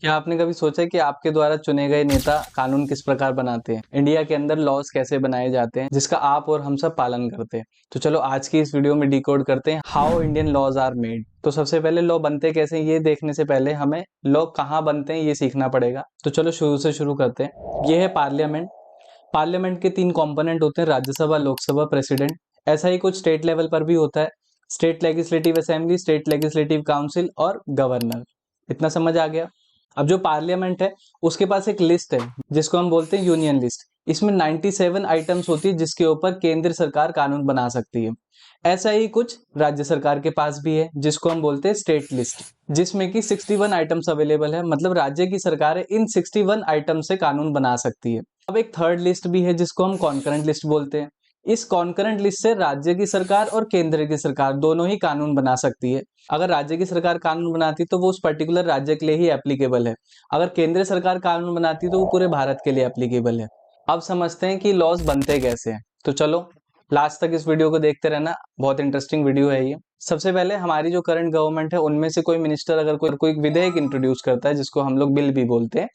क्या आपने कभी सोचा है कि आपके द्वारा चुने गए नेता कानून किस प्रकार बनाते हैं? इंडिया के अंदर लॉज कैसे बनाए जाते हैं जिसका आप और हम सब पालन करते हैं? तो चलो आज की इस वीडियो में डिकोड करते हैं how Indian laws are made. तो सबसे पहले लॉ बनते कैसे हैं ये देखने से पहले हमें लॉ कहाँ बनते हैं ये सीखना पड़ेगा। तो चलो शुरू से शुरू करते हैं। ये है पार्लियामेंट। पार्लियामेंट के 3 कंपोनेंट होते हैं, राज्यसभा, लोकसभा, प्रेसिडेंट। ऐसा ही कुछ स्टेट लेवल पर भी होता है, state legislative assembly, state legislative council और गवर्नर। इतना समझ आ गया? अब जो पार्लियामेंट है उसके पास एक लिस्ट है जिसको हम बोलते हैं यूनियन लिस्ट। इसमें 97 आइटम्स होती है जिसके ऊपर केंद्र सरकार कानून बना सकती है। ऐसा ही कुछ राज्य सरकार के पास भी है जिसको हम बोलते हैं स्टेट लिस्ट, जिसमें कि 61 आइटम्स अवेलेबल है। मतलब राज्य की सरकार इन 61 आइटम से कानून बना सकती है। अब एक थर्ड लिस्ट भी है जिसको हम कॉन्करेंट लिस्ट बोलते हैं। इस कॉन्करेंट लिस्ट से राज्य की सरकार और केंद्र की सरकार दोनों ही कानून बना सकती है। अगर राज्य की सरकार कानून बनाती तो वो उस पर्टिकुलर राज्य के लिए ही एप्लीकेबल है। अगर केंद्र सरकार कानून बनाती तो वो पूरे भारत के लिए एप्लीकेबल है। अब समझते हैं कि लॉज बनते कैसे हैं। तो चलो लास्ट तक इस वीडियो को देखते रहना, बहुत इंटरेस्टिंग वीडियो है ये। सबसे पहले हमारी जो करंट गवर्नमेंट है उनमें से कोई मिनिस्टर अगर कोई विधेयक इंट्रोड्यूस करता है जिसको हम लोग बिल भी बोलते हैं,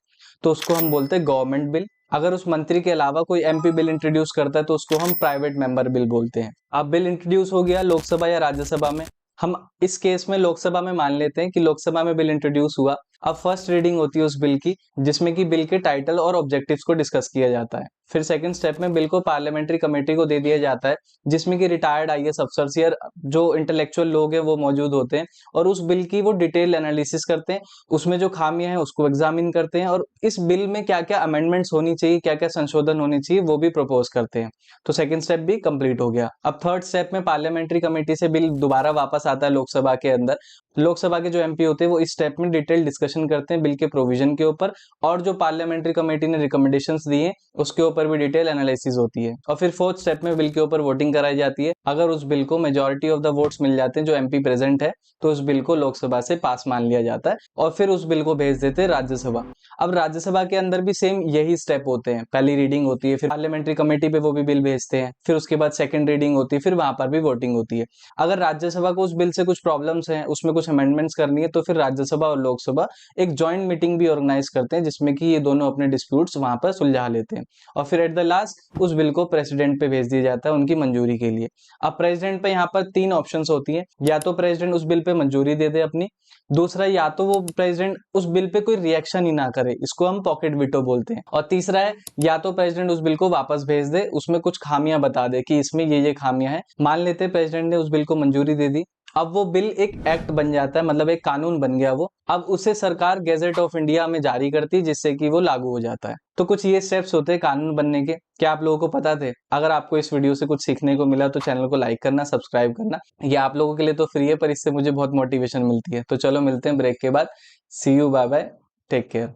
तो उसको हम बोलते हैं गवर्नमेंट बिल। अगर उस मंत्री के अलावा कोई एमपी बिल इंट्रोड्यूस करता है तो उसको हम प्राइवेट मेंबर बिल बोलते हैं। अब बिल इंट्रोड्यूस हो गया लोकसभा या राज्यसभा में। हम इस केस में लोकसभा में मान लेते हैं कि लोकसभा में बिल इंट्रोड्यूस हुआ। अब फर्स्ट रीडिंग होती है उस बिल की, जिसमें कि बिल के टाइटल और ऑब्जेक्टिव्स को डिस्कस किया जाता है। फिर सेकंड स्टेप में बिल को पार्लियामेंट्री कमेटी को दे दिया जाता है, जिसमें कि रिटायर्ड आईएएस अफसर्स या जो इंटेलेक्चुअल लोग हैं वो मौजूद होते हैं और उस बिल की वो डिटेल एनालिसिस करते हैं। उसमें जो खामियां हैं उसको एग्जामिन करते हैं और इस बिल में क्या क्या अमेंडमेंट्स होनी चाहिए, क्या क्या संशोधन होने चाहिए वो भी प्रपोज करते हैं। तो सेकंड स्टेप भी कंप्लीट हो गया। अब थर्ड स्टेप में पार्लियामेंट्री कमेटी से बिल दोबारा वापस आता है लोकसभा के अंदर। लोकसभा के जो एमपी होते हैं वो इस स्टेप में डिटेल डिस्कशन करते हैं बिल के प्रोविजन के ऊपर, और जो पार्लियामेंट्री कमेटी ने रिकमेंडेशंस दिए उसके ऊपर भी डिटेल एनालिसिस होती है। और फिर फोर्थ स्टेप में बिल के ऊपर वोटिंग कराई जाती है। अगर उस बिल को मेजोरिटी ऑफ द वोट्स मिल जाते हैं जो एमपी प्रेजेंट है तो उस बिल को लोकसभा से पास मान लिया जाता है और फिर उस बिल को भेज देते हैं राज्यसभा। अब राज्यसभा के अंदर भी सेम यही स्टेप होते हैं, पहली रीडिंग होती है, फिर पार्लियामेंट्री कमेटी पे वो भी बिल भेजते हैं, फिर उसके बाद सेकंड रीडिंग होती है, फिर वहां पर भी वोटिंग होती है। अगर राज्यसभा को उस बिल से कुछ प्रॉब्लम्स हैं, उसमें कुछ अमेंडमेंट्स करनी है, तो फिर राज्यसभा और लोकसभा एक जॉइंट मीटिंग भी ऑर्गेनाइज करते हैं जिसमें कि ये दोनों अपने डिस्प्यूट्स वहां पर सुलझा लेते हैं। और फिर एट द लास्ट उस बिल को प्रेसिडेंट पे भेज दिया जाता है उनकी मंजूरी के लिए। अब प्रेसिडेंट पे यहाँ पर 3 ऑप्शंस होती है, या तो प्रेसिडेंट उस बिल पे मंजूरी दे दे अपनी, दूसरा या तो वो प्रेसिडेंट उस बिल पे कोई रिएक्शन ही ना करे, इसको हम पॉकेट वीटो बोलते हैं, और तीसरा है या तो प्रेसिडेंट उस बिल को वापस भेज दे, उसमें कुछ खामियां बता दे कि इसमें ये खामियां हैं। मान लेते हैं प्रेसिडेंट ने उस बिल को मंजूरी दे दी, अब वो बिल एक एक्ट बन जाता है, मतलब एक कानून बन गया वो। अब उसे सरकार गैजेट ऑफ इंडिया में जारी करती है जिससे कि वो लागू हो जाता है। तो कुछ ये स्टेप्स होते हैं कानून बनने के। क्या आप लोगों को पता थे? अगर आपको इस वीडियो से कुछ सीखने को मिला तो चैनल को लाइक करना, सब्सक्राइब करना। ये आप लोगों के लिए तो फ्री है पर इससे मुझे बहुत मोटिवेशन मिलती है। तो चलो मिलते हैं ब्रेक के बाद। See you, bye bye, take care.